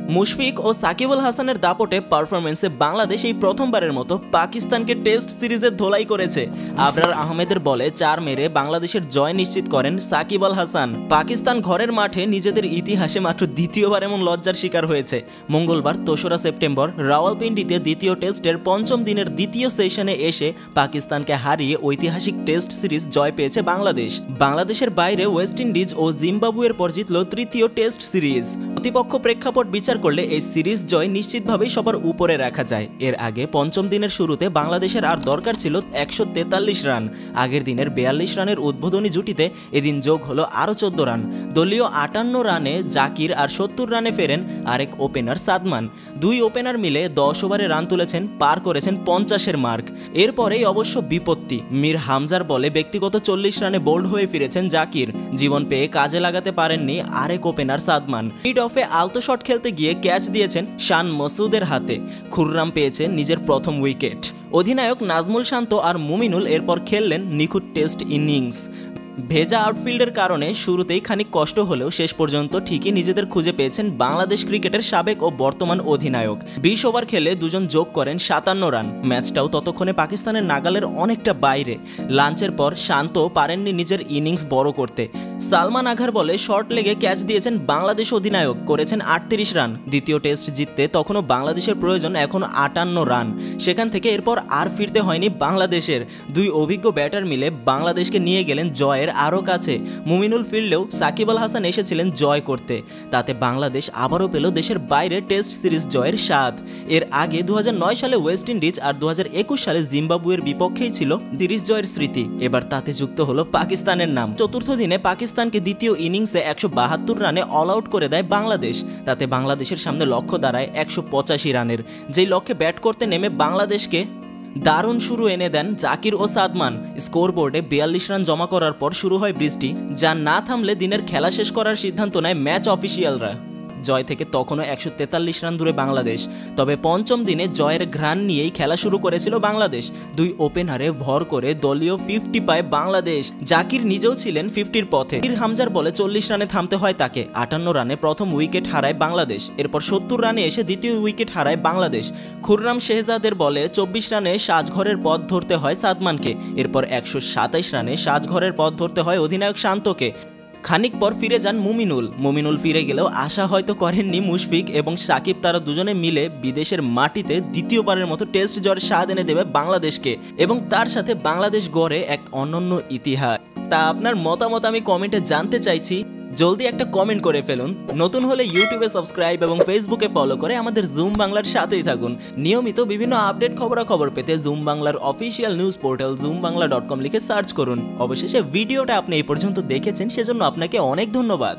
মুশফিক ও সাকিব আল হাসানের দাপটে পারফরমেন্সে বাংলাদেশ এই প্রথমবারের মতো পাকিস্তানকে টেস্ট সিরিজে ধোলাই করেছে। আবরার আহমেদের বলে 4 মেরে বাংলাদেশের জয় নিশ্চিত করেন সাকিব আল হাসান। পাকিস্তান ঘরের মাঠে নিজেদের ইতিহাসে মাত্র দ্বিতীয়বার এমন লজ্জার শিকার হয়েছে। মঙ্গলবার 3রা সেপ্টেম্বর রাওয়ালপিন্ডিতে দ্বিতীয় টেস্টের পঞ্চম দিনের দ্বিতীয় সেশনে এসে পাকিস্তানকে হারিয়ে ঐতিহাসিক টেস্ট সিরিজ জয় পেয়েছে বাংলাদেশ। বাংলাদেশের বাইরে ওয়েস্ট ইন্ডিজ ও জিম্বাবুয়ের পর জিতল তৃতীয় টেস্ট সিরিজ। প্রতিপক্ষ প্রেক্ষাপট বিচার করলে এই সিরিজ জয় নিশ্চিতভাবেই সবার উপরে রাখা যায়। এর আগে পঞ্চম দিনের শুরুতে বাংলাদেশের আর দরকার ছিল 143 রান। আগের দিনের 42 রানের উদ্বোধনী জুটিতে এদিন যোগ হলো আরও 14 রান। দলীয় 58 রানে জাকির আর 70 রানে ফেরেন আরেক ওপেনার সাদমান। দুই ওপেনার মিলে 10 ওভারে রান তুলেছেন, পার করেছেন 50-এর মার্ক। এরপরেই অবশ্য বিপত্তি। মীর হামজার বলে ব্যক্তিগত 40 রানে বোল্ড হয়ে ফিরেছেন জাকির। জীবন পেয়ে কাজে লাগাতে পারেননি আরেক ওপেনার সাদমান। মিড অফে আলতো শট খেলতে গিয়ে ক্যাচ দিয়েছেন শান মসুদের হাতে। খুররাম পেয়েছেন নিজের প্রথম উইকেট। অধিনায়ক নাজমুল শান্ত আর মুমিনুল এরপর খেললেন নিখুঁত টেস্ট ইনিংস। ভেজা আউটফিল্ডের কারণে শুরুতেই খানিক কষ্ট হলেও শেষ পর্যন্ত ঠিকই নিজেদের খুঁজে পেয়েছেন বাংলাদেশ ক্রিকেটের সাবেক ও বর্তমান অধিনায়ক। 20 ওভার খেলে দুজন যোগ করেন 57 রান। ম্যাচটাও ততক্ষণে পাকিস্তানের নাগালের অনেকটা বাইরে। লাঞ্চের পর শান্ত পারেননি নিজের ইনিংস বড় করতে। সালমান আঘার বলে শর্ট লেগে ক্যাচ দিয়েছেন বাংলাদেশ অধিনায়ক, করেছেন 38 রান। দ্বিতীয় টেস্ট জিততে তখনও বাংলাদেশের প্রয়োজন এখন 58 রান। সেখান থেকে এরপর আর ফিরতে হয়নি বাংলাদেশের। দুই অভিজ্ঞ ব্যাটার মিলে বাংলাদেশকে নিয়ে গেলেন জয়ের আরও কাছে। মুমিনুল ফিরলেও সাকিব আল হাসান এসেছিলেন জয় করতে। তাতে বাংলাদেশ আবারও পেল দেশের বাইরে টেস্ট সিরিজ জয়ের স্বাদ। এর আগে 2009 সালে ওয়েস্ট ইন্ডিজ আর 2021 সালে জিম্বাবুয়ের বিপক্ষেই ছিল সিরিজ জয়ের স্মৃতি। এবার তাতে যুক্ত হলো পাকিস্তানের নাম। চতুর্থ দিনে পাকিস্তানকে দ্বিতীয় ইনিংসে 172 রানে অল আউট করে দেয় বাংলাদেশ। তাতে বাংলাদেশের সামনে লক্ষ্য দাঁড়ায় 185 রানের। যেই লক্ষ্যে ব্যাট করতে নেমে বাংলাদেশকে দারুণ শুরু এনে দেন জাকির ও সাদমান। স্কোরবোর্ডে 42 রান জমা করার পর শুরু হয় বৃষ্টি, যা না থামলে দিনের খেলা শেষ করার সিদ্ধান্ত নেয় ম্যাচ অফিসিয়ালরা। জয় থেকে তখনও 143 রান দূরে বাংলাদেশ। তবে পঞ্চম দিনে জয়ের ঘ্রাণ নিয়েই খেলা শুরু করেছিল বাংলাদেশ। দুই ওপেনারে ভর করে দলীয় 50 পায় বাংলাদেশ। জাকির নিজেও ছিলেন 50-র পথে। মীর হামজার বলে 40 রানে থামতে হয় তাকে। 58 রানে প্রথম উইকেট হারায় বাংলাদেশ। এরপর 70 রানে এসে দ্বিতীয় উইকেট হারায় বাংলাদেশ। খুররাম শেহজাদের বলে 24 রানে সাজঘরের পথ ধরতে হয় সাদমানকে। এরপর 127 রানে সাজঘরের পথ ধরতে হয় অধিনায়ক শান্তকে। খানিক পর ফিরে যান মুমিনুল ফিরে গেলেও আশা হয়তো করেননি মুশফিক এবং সাকিব। তারা দুজনে মিলে বিদেশের মাটিতে দ্বিতীয়বারের মতো টেস্ট জয়ের স্বাদ এনে দেবে বাংলাদেশকে এবং তার সাথে বাংলাদেশ গড়ে এক অনন্য ইতিহাস। তা আপনার মতামত আমি কমেন্টে জানতে চাইছি। জলদি একটা কমেন্ট করে ফেলুন। নতুন হলে ইউটিউবে সাবস্ক্রাইব এবং ফেসবুকে ফলো করে আমাদের জুম বাংলার সাথেই থাকুন। নিয়মিত বিভিন্ন আপডেট খবরাখবর পেতে জুম বাংলার অফিসিয়াল নিউজ পোর্টাল zoombangla.com লিখে সার্চ করুন। অবশেষে ভিডিওটা আপনি এই পর্যন্ত দেখেছেন, সেজন্য আপনাকে অনেক ধন্যবাদ।